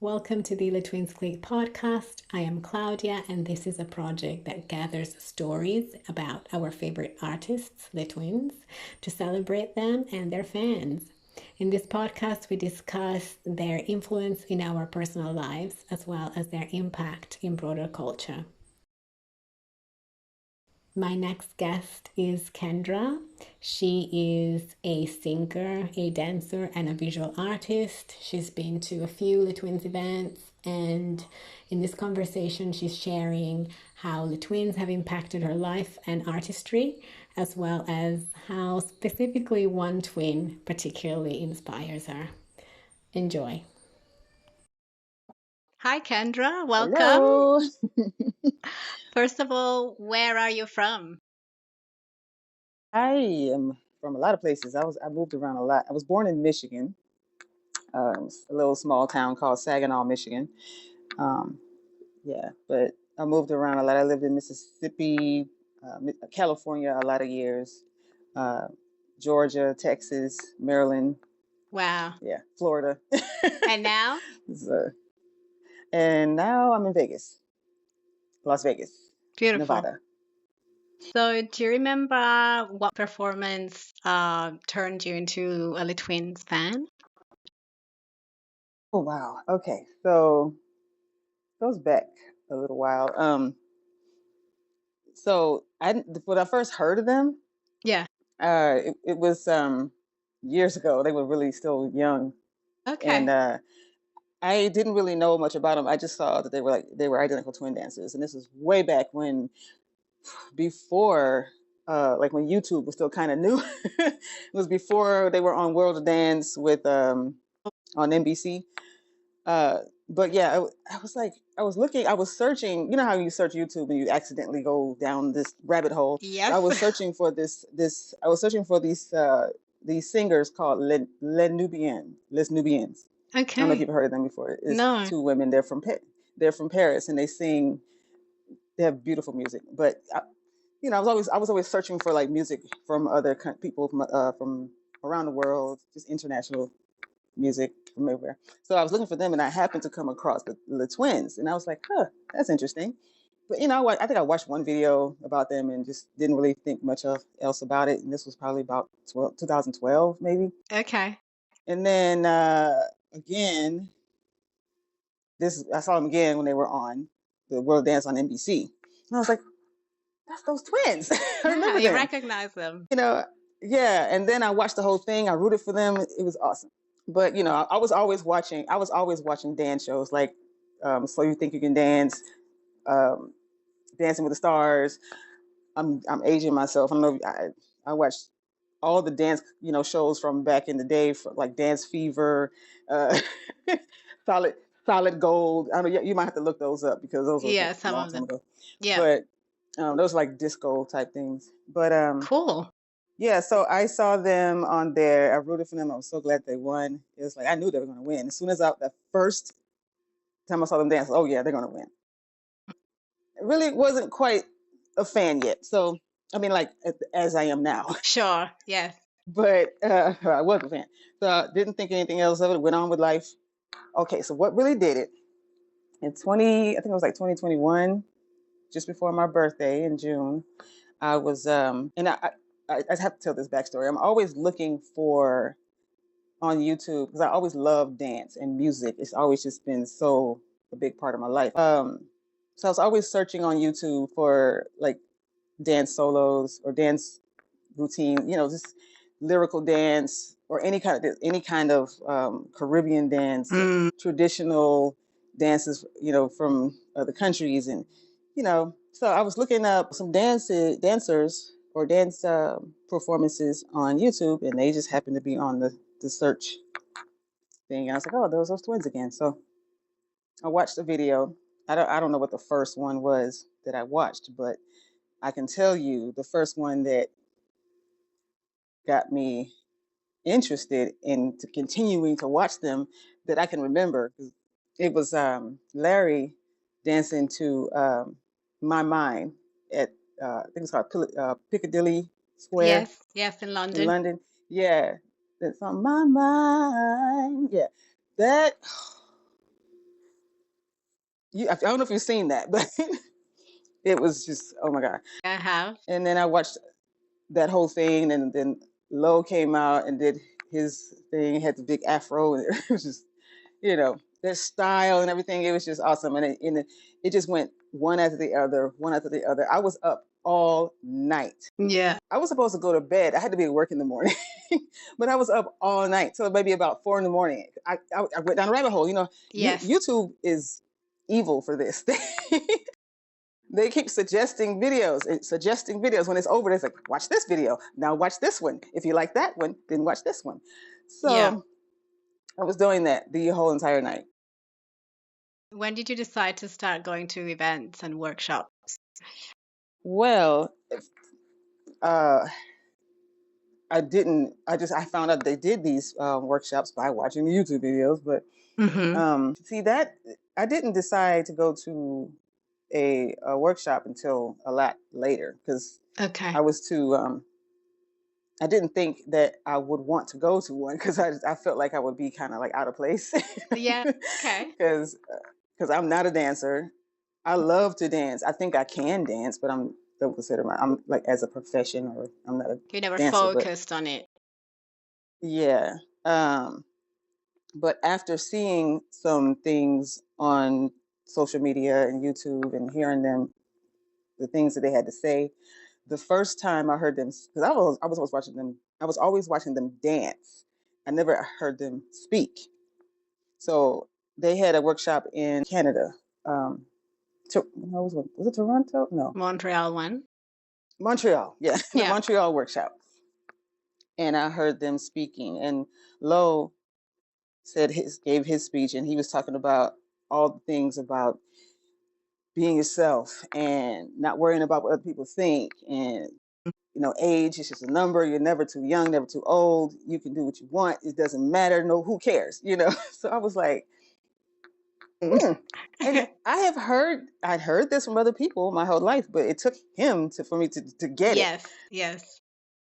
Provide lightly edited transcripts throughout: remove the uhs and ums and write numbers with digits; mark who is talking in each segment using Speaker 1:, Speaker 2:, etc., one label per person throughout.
Speaker 1: Welcome to the Le Twins Click podcast. I am Claudia, and this is a project that gathers stories about our favorite artists, Le Twins, to celebrate them and their fans. In this podcast, we discuss their influence in our personal lives as well as their impact in broader culture. My next guest is Kendra. She is a singer, a dancer, and a visual artist. She's been to a few Le Twins events, and in this conversation, she's sharing how Le Twins have impacted her life and artistry, as well as how specifically one twin particularly inspires her. Enjoy. Hi, Kendra. Welcome.
Speaker 2: Hello.
Speaker 1: First of all, where are you from?
Speaker 2: I am from a lot of places. I moved around a lot. I was born in Michigan, a little small town called Saginaw, Michigan. Um, yeah, but I moved around a lot. I lived in Mississippi, California a lot of years, uh, Georgia, Texas, Maryland.
Speaker 1: Wow.
Speaker 2: Yeah, Florida.
Speaker 1: And now?
Speaker 2: So, and now I'm in Vegas, Las Vegas,
Speaker 1: Beautiful.
Speaker 2: Nevada.
Speaker 1: So, do you remember what performance turned you into a Le Twins fan?
Speaker 2: Oh wow. Okay, so goes back a little while. So when I first heard of them,
Speaker 1: Yeah.
Speaker 2: it was years ago. They were really still young, and
Speaker 1: Okay.
Speaker 2: I didn't really know much about them. I just saw that they were identical twin dancers, and this is way back when, before. Like when YouTube was still kind of new. It was before they were on World of Dance with on NBC. Uh, but yeah, I was like, I was looking, I was searching. You know how you search YouTube and you accidentally go down this rabbit hole. So I
Speaker 1: Yes.
Speaker 2: was searching for I was searching for these singers called Les Nubians. I don't know if
Speaker 1: Okay.
Speaker 2: you've heard of them before. It's
Speaker 1: No.
Speaker 2: two women. They're from Paris, and they sing. They have beautiful music. But I was always searching for like music from other people from around the world, just international music from everywhere. So I was looking for them, and I happened to come across the twins, and I was like, "Huh, that's interesting." But I think I watched one video about them and just didn't really think much else about it. And this was probably about 2012, maybe.
Speaker 1: Okay.
Speaker 2: And then again, this I saw them again when they were on the World Dance on NBC, and I was like, "That's those twins." I
Speaker 1: Yeah,
Speaker 2: remember
Speaker 1: you
Speaker 2: them.
Speaker 1: recognize them.
Speaker 2: Yeah. And then I watched the whole thing. I rooted for them. It was awesome. But I was always watching. I was always watching dance shows like So You Think You Can Dance, um, Dancing with the Stars. I'm aging myself. I don't know. I watched all the dance shows from back in the day, for like Dance Fever, uh, Solid Solid Gold. I mean, you might have to look those up because those were
Speaker 1: Yeah,
Speaker 2: a
Speaker 1: some
Speaker 2: long
Speaker 1: of
Speaker 2: time
Speaker 1: them.
Speaker 2: ago.
Speaker 1: Yeah.
Speaker 2: But those were like disco type things. But
Speaker 1: Cool.
Speaker 2: yeah, so I saw them on there. I rooted for them. I was so glad they won. It was like I knew they were going to win. As soon as the first time I saw them dance, oh yeah, they're going to win. I really wasn't quite a fan yet. So I mean, like as I am now,
Speaker 1: Sure. Yes.
Speaker 2: but I was a fan. So I didn't think anything else of it. Went on with life. Okay, so what really did it in I think it was like 2021, just before my birthday in June. I was and I have to tell this backstory. I'm always looking for on YouTube because I always love dance and music. It's always just been so a big part of my life. So I was always searching on YouTube for like dance solos or dance routine, just lyrical dance or any kind of Caribbean dance,
Speaker 1: Mm.
Speaker 2: traditional dances, from other countries, and so I was looking up some dancers or dance performances on YouTube, and they just happened to be on the search thing. And I was like, oh, those twins again. So I watched the video. I don't know what the first one was that I watched, but I can tell you the first one that got me interested in continuing to watch them that I can remember. It was Larry dancing to My Mind at I think it's called Piccadilly Square
Speaker 1: Yes. Yes, in
Speaker 2: in
Speaker 1: London.
Speaker 2: London. Yeah, that's on my mind. Yeah, that I don't know if you've seen that, but it was just, oh my God.
Speaker 1: I have.
Speaker 2: And then I watched that whole thing, and then Lowe came out and did his thing. He had the big afro, and it was just, their style and everything. It was just awesome, and it just went one after the other, one after the other. I was up all night.
Speaker 1: Yeah.
Speaker 2: I was supposed to go to bed. I had to be at work in the morning, but I was up all night till maybe about 4 a.m. I went down a rabbit hole.
Speaker 1: Yes.
Speaker 2: YouTube is evil for this. They keep suggesting videos and suggesting videos. When it's over, it's like, watch this video. Now watch this one. If you like that one, then watch this one. So
Speaker 1: Yeah.
Speaker 2: I was doing that the whole entire night.
Speaker 1: When did you decide to start going to events and workshops?
Speaker 2: Well, I didn't. I found out they did these workshops by watching the YouTube videos. But see that I didn't decide to go to a workshop until a lot later, because I was too. I didn't think that I would want to go to one, because I felt like I would be kind of like out of place.
Speaker 1: Yeah. Okay.
Speaker 2: Because I'm not a dancer. I love to dance. I think I can dance, but don't consider I'm like as a profession, or I'm not a
Speaker 1: You never
Speaker 2: dancer.
Speaker 1: focused on it.
Speaker 2: Yeah. But after seeing some things on social media and YouTube and hearing the things that they had to say, the first time I heard them, because I was always watching them, I was always watching them dance. I never heard them speak. So they had a workshop in Canada. Was it Toronto? No,
Speaker 1: Montreal one.
Speaker 2: Montreal. Yeah, the
Speaker 1: Yeah.
Speaker 2: Montreal workshop. And I heard them speaking, and Lowe gave his speech, and he was talking about all the things about being yourself and not worrying about what other people think, and age is just a number. You're never too young, never too old. You can do what you want. It doesn't matter. No, who cares? So I was like, and I'd heard this from other people my whole life, but it took him for me to get it.
Speaker 1: Yes.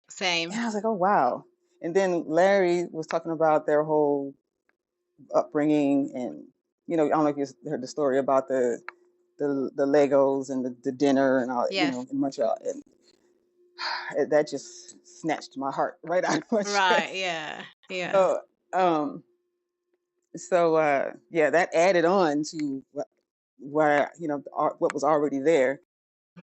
Speaker 1: Same.
Speaker 2: And I was like, oh wow. And then Larry was talking about their whole upbringing, and I don't know if you heard the story about the Legos and the dinner and all,
Speaker 1: Yes.
Speaker 2: in Montreal, and that just snatched my heart right out of my chest.
Speaker 1: Right. Yeah. Yeah.
Speaker 2: Yeah, that added on to what was already there.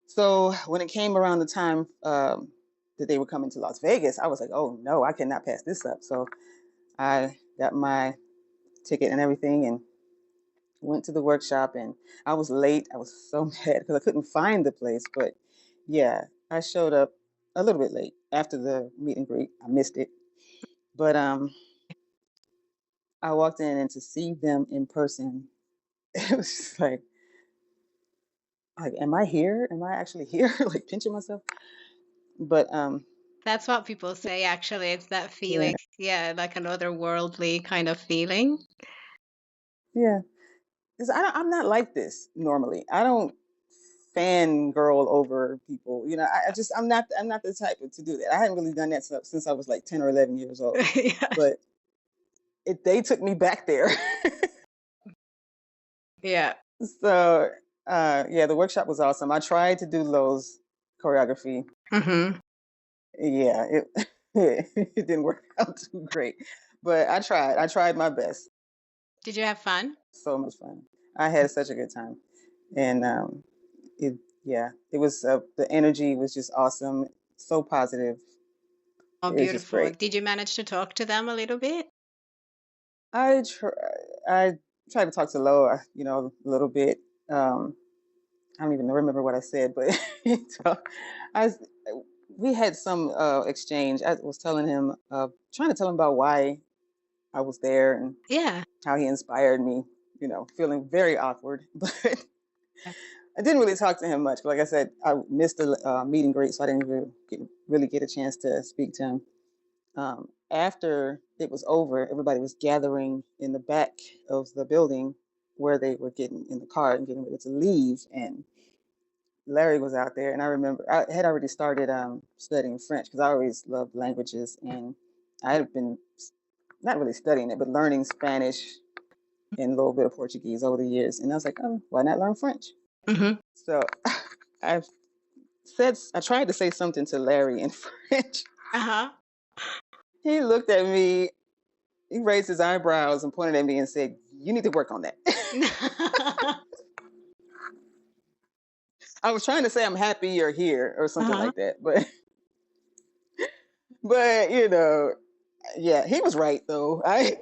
Speaker 2: So when it came around the time that they were coming to Las Vegas, I was like, oh no, I cannot pass this up. So I got my ticket and everything and went to the workshop, and I was late. I was so mad because I couldn't find the place. But yeah, I showed up a little bit late after the meet and greet. I missed it. But I walked in, and to see them in person, it was just like, am I here? Am I actually here? Like pinching myself. But
Speaker 1: that's what people say, actually. It's that feeling. Yeah, like an otherworldly kind of feeling.
Speaker 2: Yeah. Because I'm not like this normally. I don't fangirl over people. I'm not the type to do that. I hadn't really done that since I was like 10 or 11 years old.
Speaker 1: Yeah.
Speaker 2: But they took me back there.
Speaker 1: Yeah.
Speaker 2: So yeah, the workshop was awesome. I tried to do Lowe's choreography. Yeah, it didn't work out too great, but I tried my best.
Speaker 1: Did you have fun?
Speaker 2: So much fun. I had such a good time. And it was the energy was just awesome, so positive.
Speaker 1: Oh,
Speaker 2: It was just
Speaker 1: beautiful.
Speaker 2: great.
Speaker 1: Did you manage to talk to them a little bit?
Speaker 2: I tried to talk to Lowe, a little bit. I don't even remember what I said, but I we had some exchange. I was telling him, trying to tell him about why I was there and how he inspired me. Feeling very awkward, but I didn't really talk to him much. Like I said, I missed the meet and greet, so I didn't really get a chance to speak to him. After it was over, everybody was gathering in the back of the building where they were getting in the car and getting ready to leave. And Larry was out there, and I remember I had already started studying French because I always loved languages, and I had been not really studying it, but learning Spanish and a little bit of Portuguese over the years. And I was like, oh, why not learn French?
Speaker 1: Hmm.
Speaker 2: So I I tried to say something to Larry in French.
Speaker 1: Uh-huh.
Speaker 2: He looked at me, he raised his eyebrows and pointed at me and said, you need to work on that. I was trying to say I'm happy you're here or something
Speaker 1: Uh-huh.
Speaker 2: like that, but yeah, he was right though. I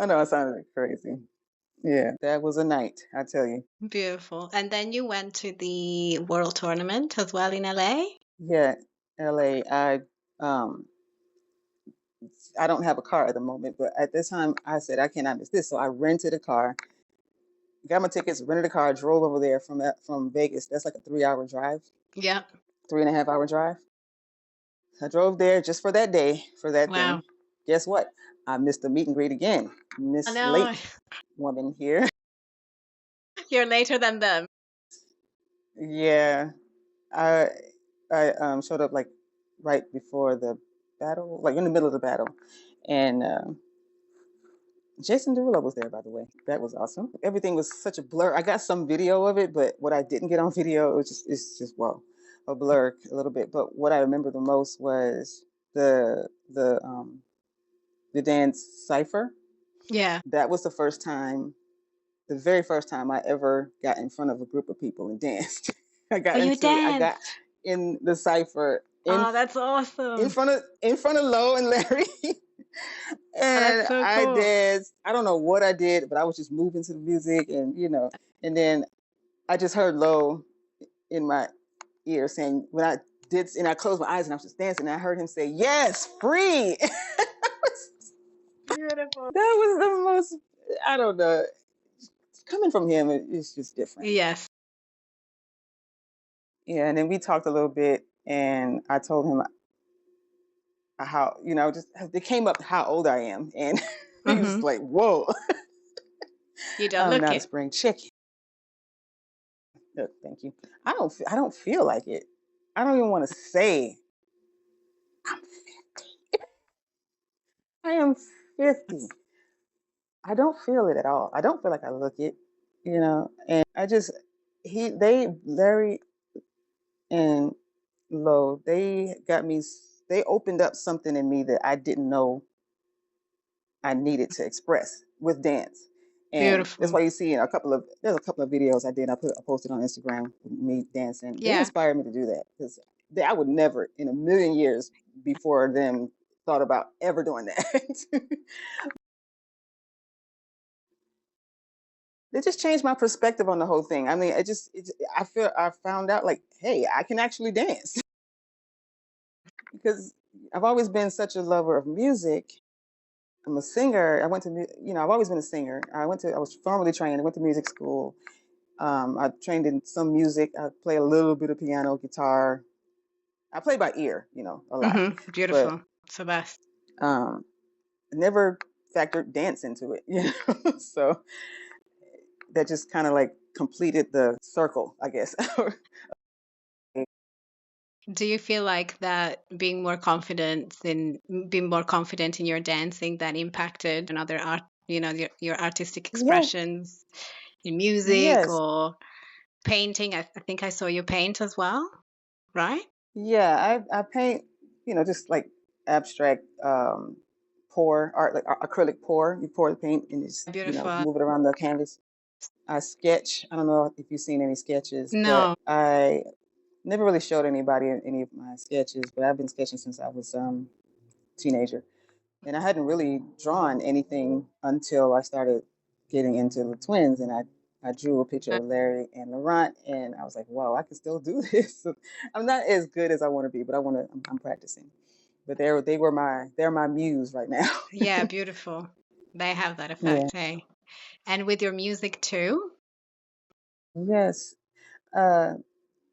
Speaker 2: know I sounded crazy. Yeah, that was a night, I tell you.
Speaker 1: Beautiful. And then you went to the World Tournament as well in LA?
Speaker 2: Yeah, LA. Um I don't have a car at the moment, but at this time I said I cannot miss this. So I rented a car, got my tickets, rented a car, drove over there from Vegas. That's like a 3 hour drive,
Speaker 1: Yeah.
Speaker 2: 3.5 hour drive. I drove there just for that day, for that
Speaker 1: Wow.
Speaker 2: thing. Guess what? I missed the meet and greet again.
Speaker 1: I
Speaker 2: Miss
Speaker 1: know.
Speaker 2: Late woman here.
Speaker 1: You're later than them.
Speaker 2: Yeah, I I showed up like right before the battle, like in the middle of the battle, and Jason Derulo was there, by the way. That was awesome. Everything was such a blur. I got some video of it, but what I didn't get on video, it's just well, a blur a little bit. But what I remember the most was the the um the dance cipher.
Speaker 1: Yeah.
Speaker 2: That was the very first time I ever got in front of a group of people and danced.
Speaker 1: Oh, you
Speaker 2: I got
Speaker 1: danced.
Speaker 2: in the cipher
Speaker 1: Oh, that's awesome.
Speaker 2: in front of Lo and Larry.
Speaker 1: Oh, that's
Speaker 2: And
Speaker 1: so
Speaker 2: I
Speaker 1: cool.
Speaker 2: danced. I don't know what I did, but I was just moving to the music, and and then I just heard Lo in my ear saying when I did, and I closed my eyes and I was just dancing, and I heard him say, "Yes, free."
Speaker 1: Beautiful.
Speaker 2: That was the most. I don't know. Coming from him, it's just different.
Speaker 1: Yes.
Speaker 2: Yeah, and then we talked a little bit, and I told him how just it came up how old I am, and he was
Speaker 1: Hmm.
Speaker 2: like, "Whoa,
Speaker 1: You don't
Speaker 2: I'm
Speaker 1: look
Speaker 2: not a
Speaker 1: it.
Speaker 2: spring chicken." Thank you. I don't feel like it. I don't even want to say I'm 50. I am 50. I don't feel it at all. I don't feel like I look it, and I just Larry and Lo, they opened up something in me that I didn't know I needed to express with dance. And that's
Speaker 1: Beautiful.
Speaker 2: why you see there's a couple of videos I did. I posted on Instagram with me dancing. They
Speaker 1: Yeah.
Speaker 2: inspired me to do that because I would never in a million years before them thought about ever doing that. It just changed my perspective on the whole thing. I mean, I found out like, hey, I can actually dance because I've always been such a lover of music. I'm a singer. I've always been a singer. I was formally trained. I went to music school. I trained in some music. I play a little bit of piano, guitar. I play by ear, a lot,
Speaker 1: Hmm.
Speaker 2: but
Speaker 1: Beautiful. It's the best.
Speaker 2: um, never factored dance into it. So that just kind of like completed the circle, I guess.
Speaker 1: Do you feel like that being more confident in your dancing that impacted another art, your artistic
Speaker 2: Yes,
Speaker 1: expressions in music
Speaker 2: yes,
Speaker 1: or painting? I think I saw you paint as well, right?
Speaker 2: yeah. I paint, just like abstract pour art, like acrylic pour. You pour the paint and just
Speaker 1: Beautiful.
Speaker 2: move it around the canvas. I sketch. I don't know if you've seen any sketches, but
Speaker 1: No.
Speaker 2: I never really showed anybody any of my sketches. But I've been sketching since I was teenager, and I hadn't really drawn anything until I started getting into the twins, and I drew a picture of Larry and Laurent, and I was like, wow, I can still do this. I'm not as good as I want to be, but I'm practicing. But they're my muse right now.
Speaker 1: Yeah, beautiful. They have that
Speaker 2: Yeah.
Speaker 1: effect, hey? And with your music too?
Speaker 2: Yes. Uh,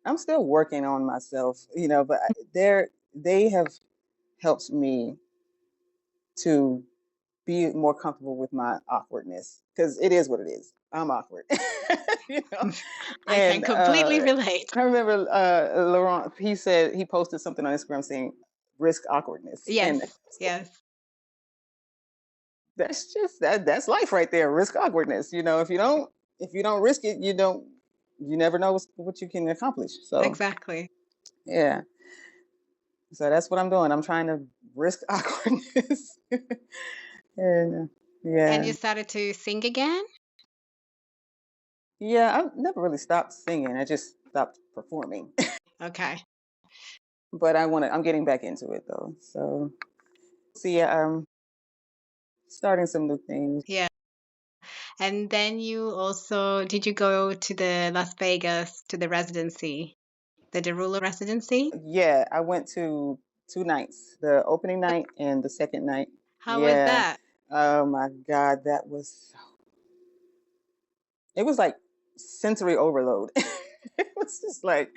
Speaker 2: I'm still working on myself, but they have helped me to be more comfortable with my awkwardness because it is what it is. I'm awkward, you know.
Speaker 1: I can
Speaker 2: And
Speaker 1: completely relate.
Speaker 2: I remember Laurent. He posted something on Instagram saying risk awkwardness,
Speaker 1: Yes,
Speaker 2: and
Speaker 1: yes.
Speaker 2: that's just that's life right there. Risk awkwardness. If you don't risk it, you never know what you can accomplish. So
Speaker 1: Exactly.
Speaker 2: yeah. So that's what I'm doing. I'm trying to risk awkwardness. And
Speaker 1: And
Speaker 2: yeah.
Speaker 1: you started to sing again?
Speaker 2: Yeah, I've never really stopped singing. I just stopped performing.
Speaker 1: Okay.
Speaker 2: But I'm getting back into it though. So see, I'm starting some new things.
Speaker 1: Yeah. And then you also, did you go to the Las Vegas to the residency, the Derulo residency?
Speaker 2: Yeah, I went to 2 nights, the opening night and the second night.
Speaker 1: How was
Speaker 2: Yeah.
Speaker 1: that?
Speaker 2: Oh my God, it was like sensory overload. It was just like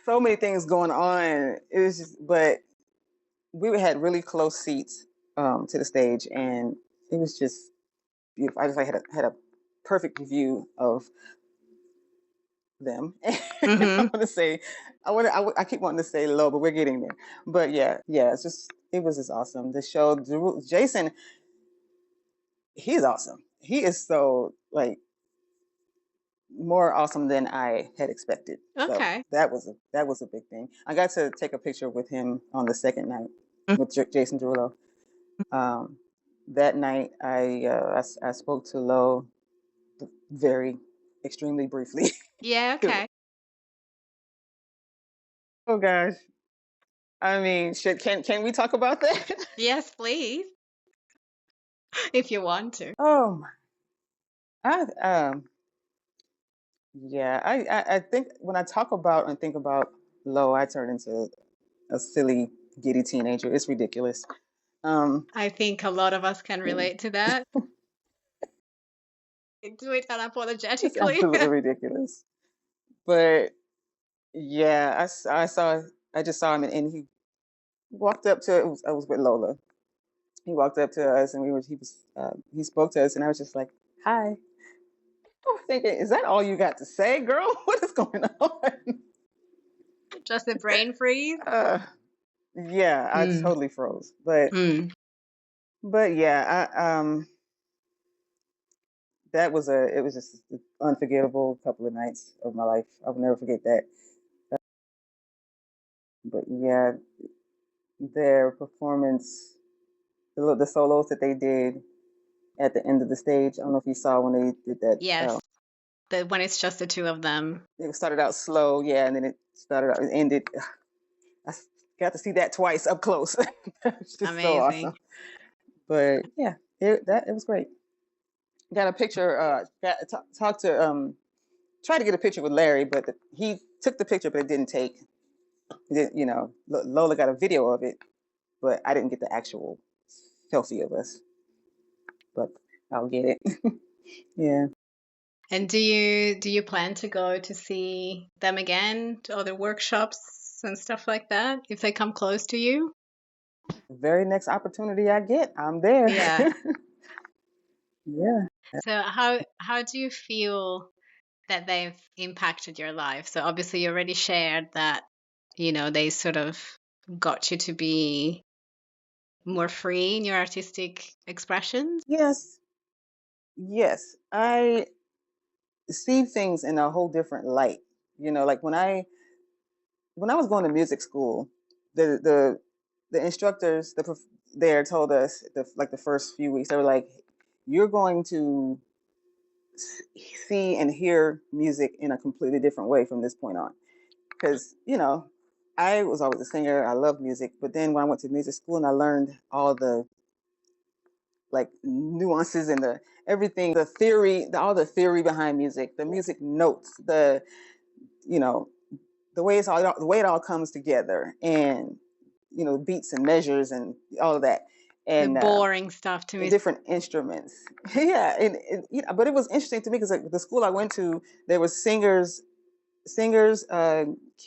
Speaker 2: so many things going on. It was just, but we had really close seats to the stage, and it was just beautiful. I just like had a perfect view of them. I
Speaker 1: Mm-hmm.
Speaker 2: want to say, I keep wanting to say low, but we're getting there. But yeah, it was just awesome. The show, Jason, he's awesome. He is so like more awesome than I had expected. So
Speaker 1: Okay.
Speaker 2: that was a big thing. I got to take a picture with him on the second night with Jason Derulo. Um, that night, I spoke to Lo very extremely briefly.
Speaker 1: Yeah, okay.
Speaker 2: Oh gosh. I mean, shit, can we talk about that?
Speaker 1: Yes, please, if you want to.
Speaker 2: Oh my, I yeah, I think when I talk about and think about Lo, I turn into a silly, giddy teenager. It's ridiculous.
Speaker 1: I think a lot of us can relate to that. Do it
Speaker 2: it's
Speaker 1: unapologetically.
Speaker 2: absolutely ridiculous. But yeah, I just saw him, and he walked up to I was with Lola. He walked up to us, and he spoke to us, and I was just like, "Hi." I was thinking, is that all you got to say, girl? What is going on?
Speaker 1: Just a brain freeze.
Speaker 2: Uh, yeah, I
Speaker 1: Mm,
Speaker 2: totally froze.
Speaker 1: mm.
Speaker 2: But yeah, it was just an unforgettable couple of nights of my life. I'll never forget that. But yeah, their performance, the solos that they did at the end of the stage. I don't know if you saw when they did that.
Speaker 1: Yes, when it's just the two of them.
Speaker 2: It started out slow, yeah, and then it ended. I got to see that twice up close. It's just so
Speaker 1: Amazing.
Speaker 2: awesome. But yeah, it was great. Got a picture. Talked to tried to get a picture with Larry, but he took the picture, but it didn't take. Lola got a video of it, but I didn't get the actual selfie of us. But I'll get it. Yeah.
Speaker 1: And do you plan to go to see them again to other workshops and stuff like that if they come close to you?
Speaker 2: The very next opportunity I get, I'm there.
Speaker 1: Yeah.
Speaker 2: Yeah.
Speaker 1: So how do you feel that they've impacted your life? So obviously you already shared that, they sort of got you to be more free in your artistic expressions.
Speaker 2: Yes. Yes. I see things in a whole different light. Like when I was going to music school, the instructors there told us the first few weeks they were like, you're going to see and hear music in a completely different way from this point on, because I was always a singer. I love music, but then when I went to music school and I learned all the like nuances and the everything, the theory, all the theory behind music, the music notes, you know the way it all comes together, and beats and measures and all of that,
Speaker 1: The
Speaker 2: and
Speaker 1: boring stuff to me.
Speaker 2: different instruments. Yeah, but it was interesting to me because like the school I went to, there was singers, keyboardists,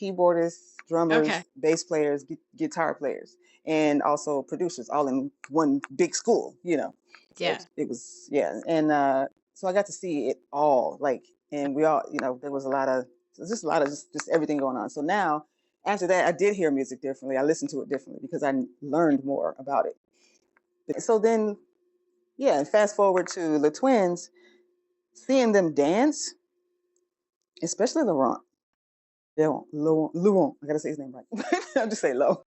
Speaker 1: Okay.
Speaker 2: drummers, bass players, guitar players, and also producers, all in one big school. So
Speaker 1: Yeah.
Speaker 2: it was, yeah, and so I got to see it all, like, and we all, there was just a lot of just everything going on. So now, after that, I did hear music differently. I listened to it differently because I learned more about it. So then yeah, and fast forward to the twins, seeing them dance, especially Laurent. Laurent. I gotta say his name right. I'll just say Lo.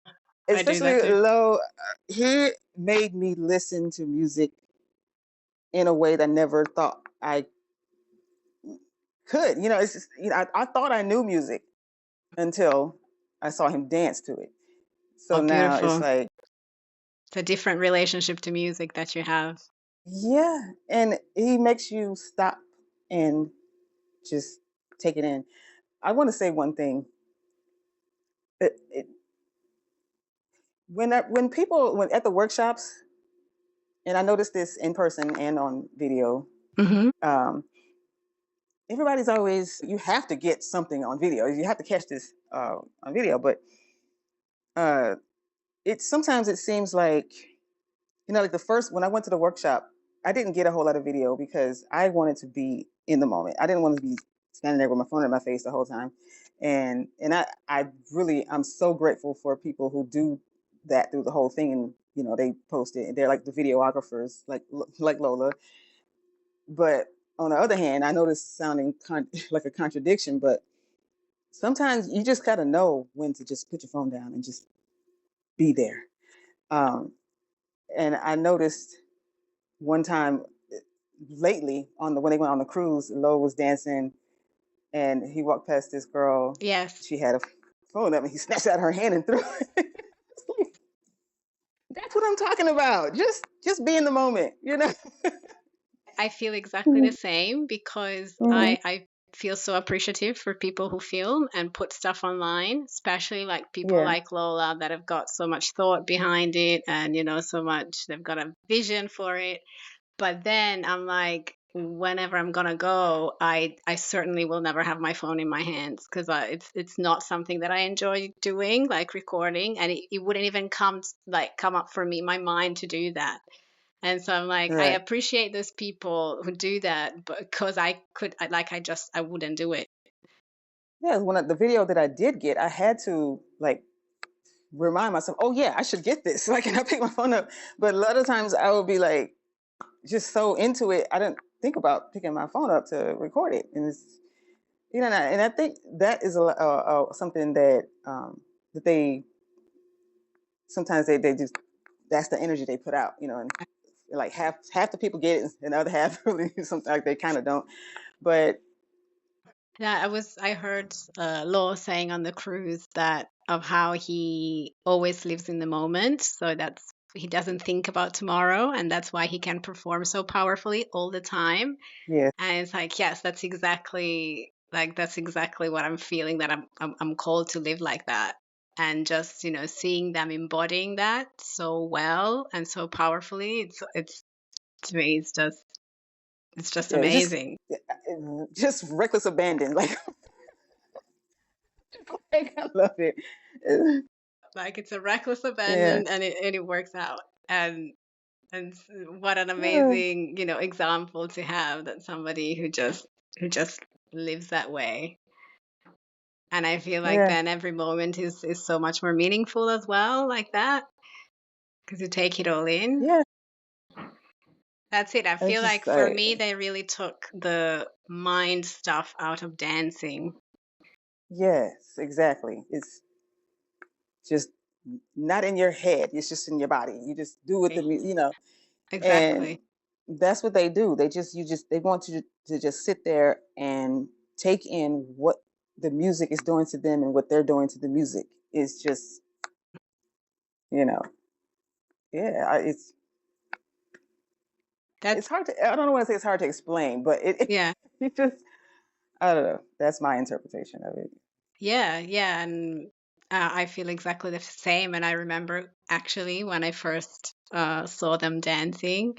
Speaker 1: I do
Speaker 2: Especially
Speaker 1: that too.
Speaker 2: Lo, he made me listen to music in a way that I never thought I could. You know, it's just, you know, I thought I knew music until I saw him dance to it. So
Speaker 1: Oh,
Speaker 2: now it's
Speaker 1: beautiful.
Speaker 2: like,
Speaker 1: It's a different relationship to music that you have.
Speaker 2: yeah, and he makes you stop and just take it in. I want to say one thing. It, when people when at the workshops, and I noticed this in person and on video.
Speaker 1: Hmm.
Speaker 2: Um, everybody's always you have to get something on video. You have to catch this on video, but uh, it sometimes it seems like like the first when I went to the workshop, I didn't get a whole lot of video because I wanted to be in the moment. I didn't want to be standing there with my phone in my face the whole time, and I really I'm so grateful for people who do that through the whole thing and they post it. They're like the videographers, like Lola. But on the other hand, I know this is sounding like a contradiction, but sometimes you just gotta know when to just put your phone down and just be there. Um, and I noticed one time lately when they went on the cruise, Lo was dancing and he walked past this girl.
Speaker 1: Yes.
Speaker 2: She had a phone up and he snatched out her hand and threw it. That's what I'm talking about. Just be in the moment, you know?
Speaker 1: I feel exactly the same because
Speaker 2: Mhm.
Speaker 1: I feel so appreciative for people who film and put stuff online, especially like people
Speaker 2: Yeah,
Speaker 1: like Lola that have got so much thought behind it and, so much, they've got a vision for it. But then I'm like, whenever I'm gonna go, I certainly will never have my phone in my hands because it's not something that I enjoy doing, like recording, and it wouldn't even come up for me, my mind to do that. And so I'm like, I
Speaker 2: right.
Speaker 1: appreciate those people who do that, but because I wouldn't do it.
Speaker 2: Yeah, the video that I did get, I had to like remind myself, oh yeah, I should get this. Like, and I pick my phone up. But a lot of times I would be like, just so into it, I didn't think about picking my phone up to record it. And it's, and I think that is something that they sometimes they just that's the energy they put out, and like half the people get it, and the other half really something like they kind of don't. But
Speaker 1: Yeah, I heard Law saying on the cruise that of how he always lives in the moment. So he doesn't think about tomorrow, and that's why he can perform so powerfully all the time.
Speaker 2: yeah,
Speaker 1: And it's like, yes, that's exactly what I'm feeling, that I'm called to live like that. And just, seeing them embodying that so well and so powerfully, it's to me, it's just
Speaker 2: yeah, it's
Speaker 1: amazing.
Speaker 2: just reckless abandon. Like I love it.
Speaker 1: Like it's a reckless
Speaker 2: Yeah.
Speaker 1: abandon and it works out. And what an
Speaker 2: Yeah.
Speaker 1: amazing, example to have, that somebody who just lives that way. And I feel like
Speaker 2: Yeah.
Speaker 1: then every moment is so much more meaningful as well, like that, because you take it all in.
Speaker 2: Yeah.
Speaker 1: That's it. I
Speaker 2: It's
Speaker 1: feel like
Speaker 2: just
Speaker 1: for
Speaker 2: like
Speaker 1: me, they really took the mind stuff out of dancing.
Speaker 2: yes, exactly. It's just not in your head. It's just in your body. You just do what and
Speaker 1: Exactly.
Speaker 2: that's what they do. They want you to just sit there and take in what the music is doing to them and what they're doing to the music. It's just, you know, yeah, it's
Speaker 1: That's
Speaker 2: hard to I don't want to say it's hard to explain, but
Speaker 1: yeah.
Speaker 2: it just I don't know. That's my interpretation of it.
Speaker 1: Yeah, yeah, and I feel exactly the same. And I remember actually when I first saw them dancing,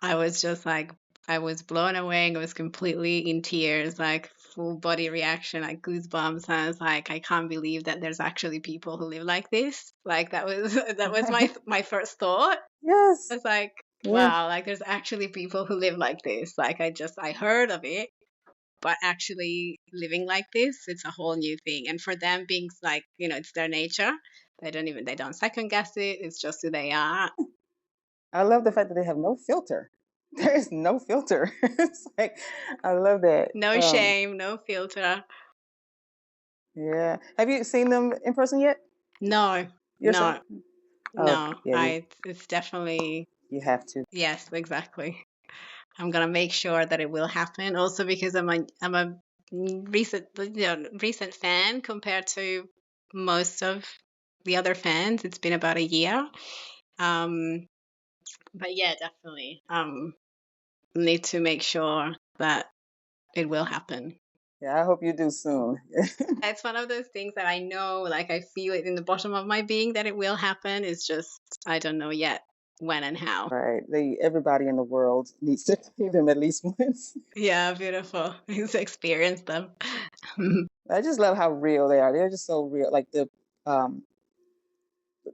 Speaker 1: I was just like, I was blown away. And I was completely in tears, like full body reaction, like goosebumps. And I was like, I can't believe that there's actually people who live like this. Like that was that was my first thought. I
Speaker 2: Yes.
Speaker 1: was like,
Speaker 2: Yeah.
Speaker 1: wow, like there's actually people who live like this. Like I heard of it, but actually living like this, it's a whole new thing. And for them being like, it's their nature. They don't second guess it. It's just who they are.
Speaker 2: I love the fact that they have no filter. There is no filter. It's like I love that.
Speaker 1: No shame, no filter.
Speaker 2: Yeah. Have you seen them in person yet
Speaker 1: No,
Speaker 2: yourself?
Speaker 1: no,
Speaker 2: Oh,
Speaker 1: no.
Speaker 2: yeah,
Speaker 1: It's definitely,
Speaker 2: you have to.
Speaker 1: yes, exactly. I'm gonna make sure that it will happen. Also because I'm a recent fan compared to most of the other fans. It's been about a year. Um, but yeah, definitely. Need to make sure that it will happen.
Speaker 2: Yeah, I hope you do soon.
Speaker 1: It's one of those things that I know, like I feel it in the bottom of my being that it will happen. It's just I don't know yet when and how.
Speaker 2: Right. Everybody in the world needs to see them at least once.
Speaker 1: Yeah, beautiful. To experience them.
Speaker 2: I just love how real they are. They're just so real. Like um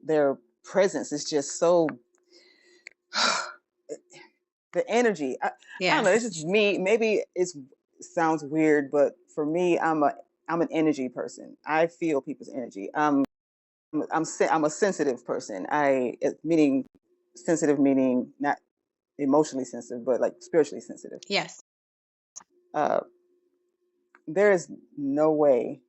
Speaker 2: their presence is just so the energy. I don't know, it's
Speaker 1: Yes.
Speaker 2: just me. Maybe it sounds weird, but for me, I'm an energy person. I feel people's energy. I'm a sensitive person. Meaning sensitive meaning not emotionally sensitive, but like spiritually sensitive.
Speaker 1: Yes.
Speaker 2: Uh, there is no way.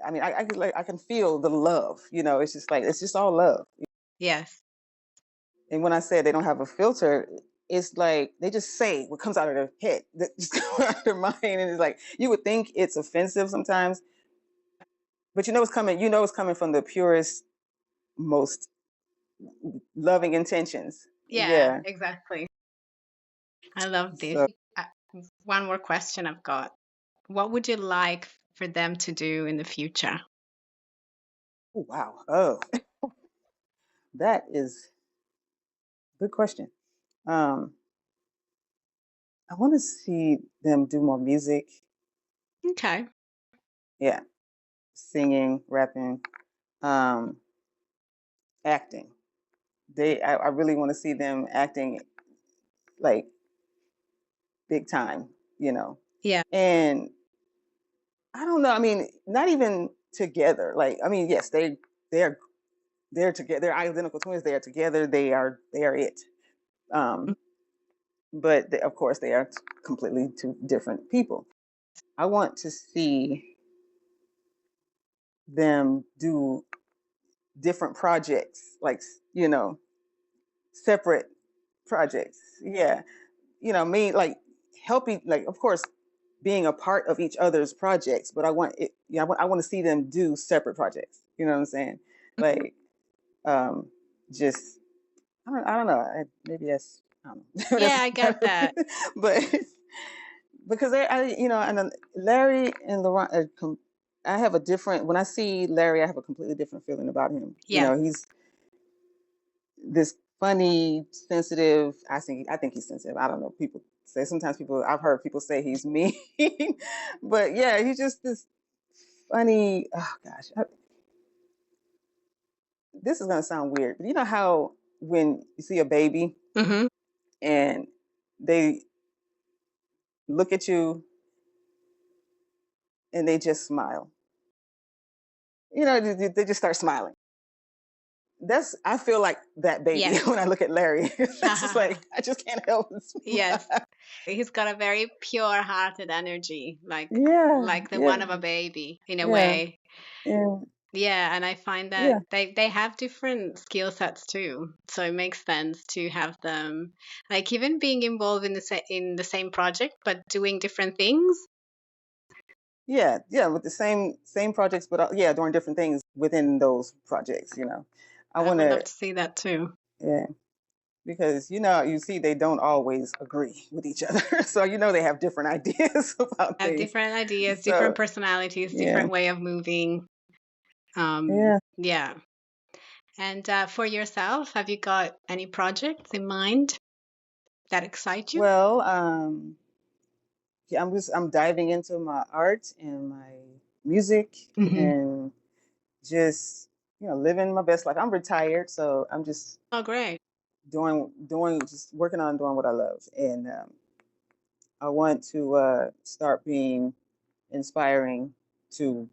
Speaker 2: I mean, I can feel the love. It's just like it's just all love.
Speaker 1: Yes.
Speaker 2: And when I say they don't have a filter, it's like they just say what comes out of their head, that just comes out of their mind, and it's like you would think it's offensive sometimes, but you know it's coming. You know it's coming from the purest, most loving intentions.
Speaker 1: Yeah,
Speaker 2: Yeah.
Speaker 1: exactly. I love this.
Speaker 2: So,
Speaker 1: Uh, One more question I've got. What would you like for them to do in the future?
Speaker 2: oh, wow. Oh, that is a good question. Um, I want to see them do more music.
Speaker 1: Okay.
Speaker 2: Yeah, singing, rapping, um, acting. I really want to see them acting like big time, you know.
Speaker 1: Yeah.
Speaker 2: And I don't know. I mean, not even together. Like, I mean, yes, they're they're together. They're identical twins. They are together. They are it. Um, but of course, they are completely two different people. I want to see them do different projects, like separate projects. Yeah, me like helping, like of course being a part of each other's projects, but I want it. Yeah, I want to see them do separate projects. You know what I'm saying? Like, um, just I don't know. Maybe that's I don't know.
Speaker 1: Yeah, I get that.
Speaker 2: But because and then Larry and Laurent. I have a different. When I see Larry, I have a completely different feeling about him.
Speaker 1: Yes.
Speaker 2: He's this funny, sensitive. I think he's sensitive. I don't know. People say sometimes I've heard people say he's mean, but yeah, he's just this funny. Oh gosh, this is gonna sound weird, but you know how when you see a baby
Speaker 1: Mm-hmm.
Speaker 2: and they look at you and they just smile. They just start smiling. I feel like that baby
Speaker 1: Yes.
Speaker 2: when I look at Larry. It's just like I just can't help but smile.
Speaker 1: Yes. He's got a very pure-hearted energy,
Speaker 2: Yeah,
Speaker 1: like the
Speaker 2: yeah,
Speaker 1: one of a baby in a
Speaker 2: yeah,
Speaker 1: way.
Speaker 2: and
Speaker 1: Yeah, and I find that
Speaker 2: yeah.
Speaker 1: they have different skill sets too. So it makes sense to have them like even being involved in the same project but doing different things.
Speaker 2: Yeah, with the same projects, but yeah, doing different things within those projects. I
Speaker 1: I
Speaker 2: want
Speaker 1: would love
Speaker 2: to,
Speaker 1: to see that too.
Speaker 2: yeah, because you see they don't always agree with each other, so they have different ideas about
Speaker 1: Have
Speaker 2: things.
Speaker 1: different ideas, different
Speaker 2: So
Speaker 1: personalities,
Speaker 2: yeah,
Speaker 1: different way of moving.
Speaker 2: yeah.
Speaker 1: Yeah. And for yourself, have you got any projects in mind that excite you?
Speaker 2: Well, yeah, I'm diving into my art and my music
Speaker 1: Hmm.
Speaker 2: and just living my best life. I'm retired, so I'm just
Speaker 1: Oh, great.
Speaker 2: just working on doing what I love, and I want to start being inspiring to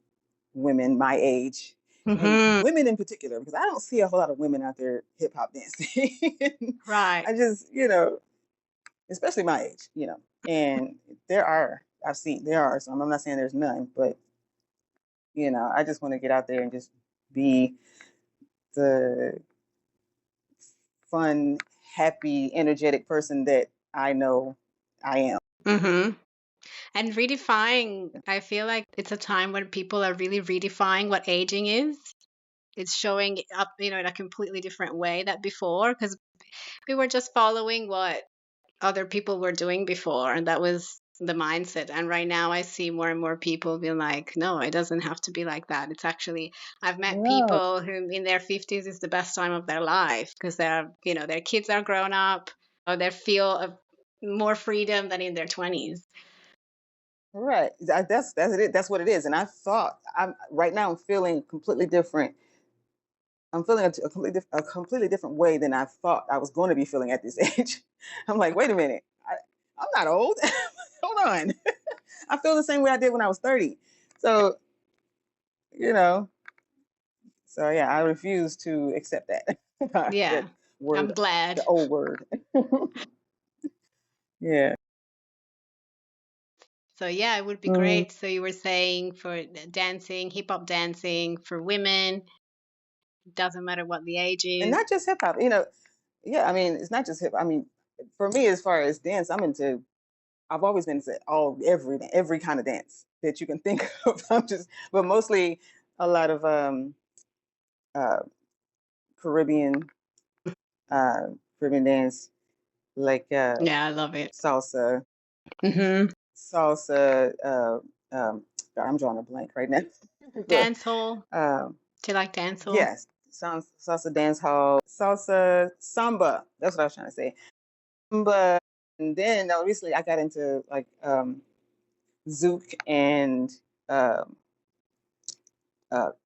Speaker 2: women my age and
Speaker 3: Mm-hmm.
Speaker 2: women in particular, because I don't see a whole lot of women out there hip hop dancing.
Speaker 3: Right.
Speaker 2: I just, especially my age, and there are some. I'm not saying there's none, but I just want to get out there and just be the fun, happy, energetic person that I know I am.
Speaker 3: Mm-hmm. And redefining, I feel like it's a time when people are really redefining what aging is. It's showing up, in a completely different way than before, because we were just following what other people were doing before, and that was the mindset. And right now I see more and more people being like, no, it doesn't have to be like that. It's actually, I've met
Speaker 2: No,
Speaker 3: people who in their 50s is the best time of their life, because their kids are grown up, or they feel more freedom than in their 20s.
Speaker 2: right. That's it. That's what it is. And I thought I'm right now. I'm feeling completely different. I'm feeling a completely different way than I thought I was going to be feeling at this age. I'm like, wait a minute, I'm not old. Hold on, I feel the same way I did when I was 30. So you know, so yeah, I refuse to accept that that
Speaker 3: Yeah,
Speaker 2: word,
Speaker 3: I'm glad.
Speaker 2: the old word. Yeah.
Speaker 3: So yeah, it would be
Speaker 2: Mm.
Speaker 3: great. So you were saying for dancing, hip hop dancing for women, doesn't matter what the age
Speaker 2: And
Speaker 3: is.
Speaker 2: not just hip hop. Yeah. I mean, it's not just hip. I mean, for me, as far as dance, I'm into. I've always been into every kind of dance that you can think of. But mostly a lot of uh, Caribbean uh, Caribbean dance, like
Speaker 3: Yeah, I love it.
Speaker 2: salsa,
Speaker 3: Hmm.
Speaker 2: salsa. God, I'm drawing a blank right now.
Speaker 3: Dance hall.
Speaker 2: um,
Speaker 3: Do you like dance hall?
Speaker 2: yes, salsa dance hall, salsa samba. That's what I was trying to say. But and then recently I got into like zouk and um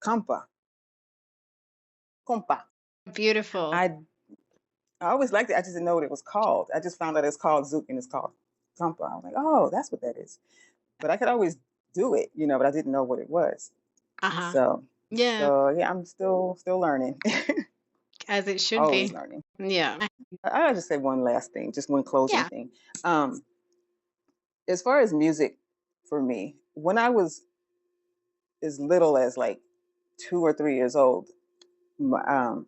Speaker 2: compa, compa.
Speaker 3: Beautiful.
Speaker 2: I I always liked it. I just didn't know what it was called. I just found out it's called zouk and it's called compa. I was like, oh, that's what that is. But I could always do it, but I didn't know what it was.
Speaker 3: Uh-huh.
Speaker 2: So,
Speaker 3: Yeah,
Speaker 2: so yeah, I'm still learning,
Speaker 3: as it should
Speaker 2: always
Speaker 3: be.
Speaker 2: learning.
Speaker 3: Yeah.
Speaker 2: I'll just say one last thing, just one closing
Speaker 3: Yeah.
Speaker 2: thing. Um, as far as music, for me, when I was as little as like 2 or 3 years old, um,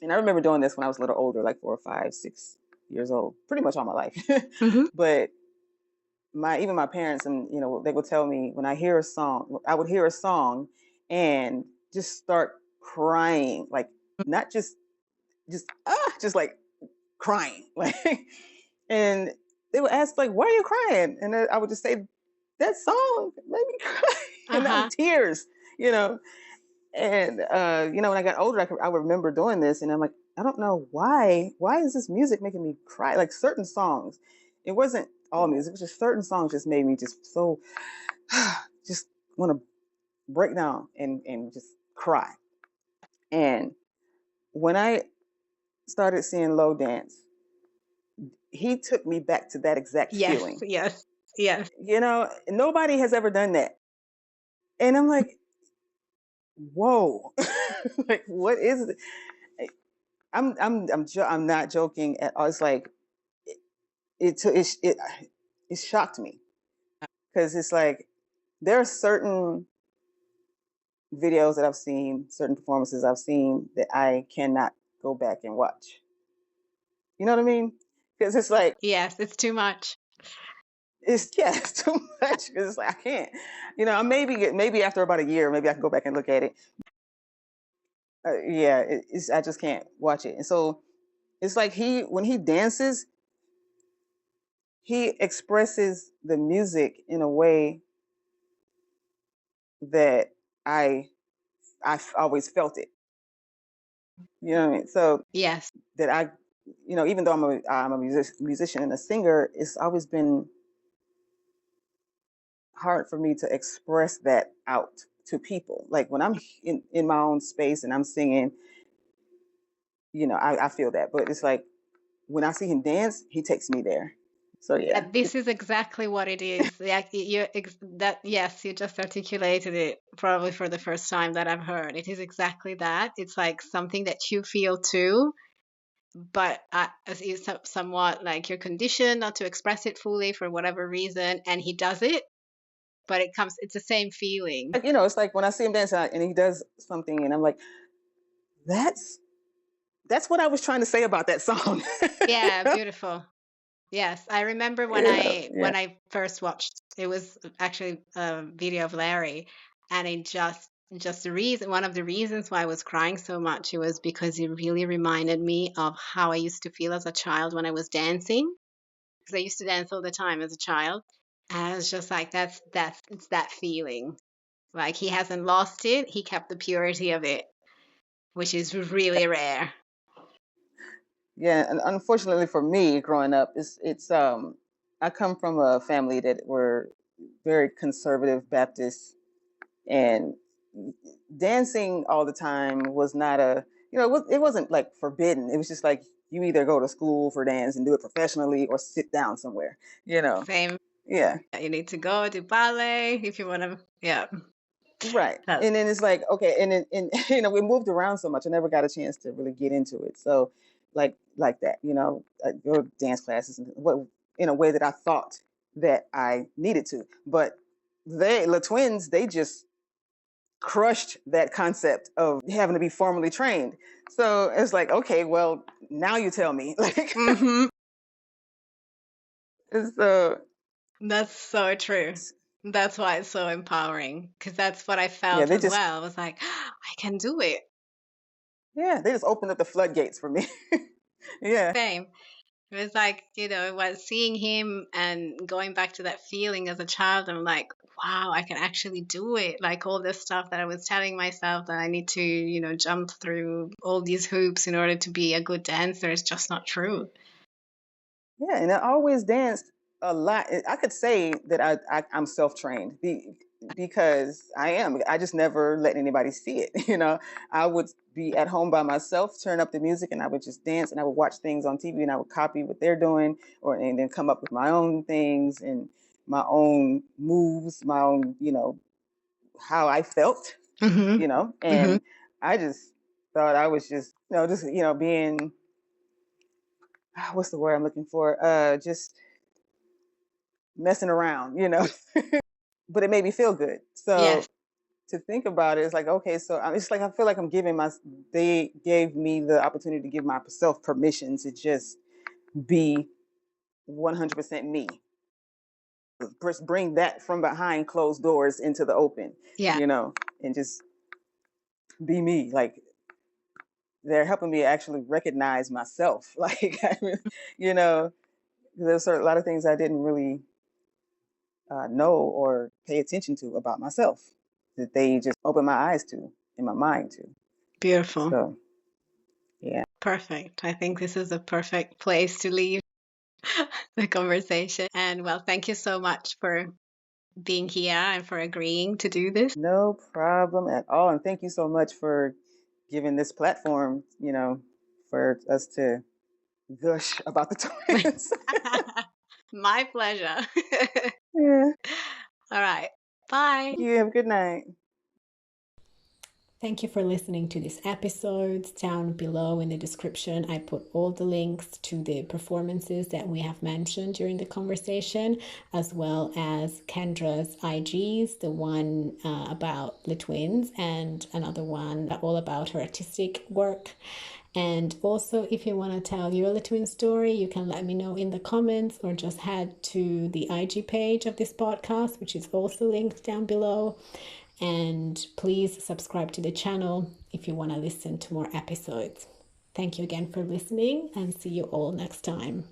Speaker 2: and I remember doing this when I was a little older, like 4 or 5, 6 years old, pretty much all my life.
Speaker 3: Hmm.
Speaker 2: But my parents, and they would tell me when I would hear a song and just start crying, like not just like crying, like, and they would ask like, why are you crying? And then I would just say, that song made me cry. And that was
Speaker 3: Uh-huh.
Speaker 2: tears, you know and when I got older, I remember doing this, and I'm like, I don't know why is this music making me cry? Like certain songs, it wasn't all music, it was just certain songs just made me just so just want to break down and just cry. And when I started seeing Low dance, he took me back to that exact
Speaker 3: Yes,
Speaker 2: feeling.
Speaker 3: yes, yes.
Speaker 2: Nobody has ever done that, and I'm like, whoa, like what is it? I'm not joking at all. It's like it shocked me, because it's like there are certain videos that I've seen, certain performances I've seen that I cannot go back and watch. You know what I mean? Because it's like
Speaker 3: Yes, it's too much.
Speaker 2: it's too much. Because it's like I can't. Maybe after about a year, maybe I can go back and look at it. Yeah, I just can't watch it. And so it's like when he dances, he expresses the music in a way that I I've always felt it. You know what I mean? So
Speaker 3: Yes.
Speaker 2: that even though I'm a musician and a singer, it's always been hard for me to express that out to people. Like when I'm in my own space and I'm singing, I feel that. But it's like when I see him dance, he takes me there. So yeah,
Speaker 3: This is exactly what it is. Like yes, you just articulated it probably for the first time that I've heard. It is exactly that. It's like something that you feel too, but it's somewhat like you're conditioned not to express it fully for whatever reason, and he does it, but it's the same feeling.
Speaker 2: like, it's like when I see him dance and he does something, and I'm like, that's what I was trying to say about that song.
Speaker 3: Yeah, beautiful. Yes, I remember when
Speaker 2: Yeah.
Speaker 3: I first watched, it was actually a video of Larry, and it just the reason one of the reasons why I was crying so much, it was because it really reminded me of how I used to feel as a child when I was dancing, because I used to dance all the time as a child, and I was just like, it's that feeling. Like he hasn't lost it, he kept the purity of it, which is really rare.
Speaker 2: Yeah, and unfortunately for me, growing up, it's I come from a family that were very conservative Baptists, and dancing all the time was not it wasn't like forbidden. It was just like you either go to school for dance and do it professionally or sit down somewhere, you know.
Speaker 3: Same.
Speaker 2: Yeah,
Speaker 3: You need to go do ballet if you want to. Yeah.
Speaker 2: right.
Speaker 3: That,
Speaker 2: And then it's like, okay, and we moved around so much, I never got a chance to really get into it. So like that, I go to dance classes and what in a way that I thought that I needed to. But the twins, they just crushed that concept of having to be formally trained. So it's like, okay, well, now you tell me. Like,
Speaker 3: hmm
Speaker 2: so
Speaker 3: That's so true. That's why it's so empowering, because that's what I
Speaker 2: yeah,
Speaker 3: felt
Speaker 2: they
Speaker 3: as
Speaker 2: just
Speaker 3: well. I was like, I can do it.
Speaker 2: yeah, they just opened up the floodgates for me. Yeah.
Speaker 3: Same. It was like, it was seeing him and going back to that feeling as a child. I'm like, wow, I can actually do it. Like all this stuff that I was telling myself that I need to, jump through all these hoops in order to be a good dancer is just not true.
Speaker 2: Yeah, and I always danced a lot. I could say that I'm self-trained because I am. I just never let anybody see it. I would be at home by myself, turn up the music, and I would just dance, and I would watch things on TV, and I would copy what they're doing, and then come up with my own things and my own moves, my own, how I felt,
Speaker 3: hmm hmm
Speaker 2: and I just thought I was just, being, what's the word I'm looking for? Just messing around, but it made me feel good.
Speaker 3: Yes.
Speaker 2: So to think about it, it's like, okay, so it's like I feel like they gave me the opportunity to give myself permission to just be 100% me. Bring that from behind closed doors into the open,
Speaker 3: Yeah.
Speaker 2: And just be me. Like they're helping me actually recognize myself. Like, there's a lot of things I didn't really know or pay attention to about myself that they just open my eyes to and my mind to.
Speaker 3: Beautiful.
Speaker 2: So, yeah.
Speaker 3: Perfect. I think this is a perfect place to leave the conversation. And well, thank you so much for being here and for agreeing to do this.
Speaker 2: No problem at all. And thank you so much for giving this platform, for us to gush about the twins.
Speaker 3: My pleasure.
Speaker 2: Yeah.
Speaker 3: All right. Bye.
Speaker 2: Thank you. Have a good night.
Speaker 1: Thank you for listening to this episode. Down below in the description, I put all the links to the performances that we have mentioned during the conversation, as well as Kendra's IGs, the one about the twins and another one all about her artistic work. And also, if you want to tell your twin story, you can let me know in the comments or just head to the IG page of this podcast, which is also linked down below. And please subscribe to the channel if you want to listen to more episodes. Thank you again for listening and see you all next time.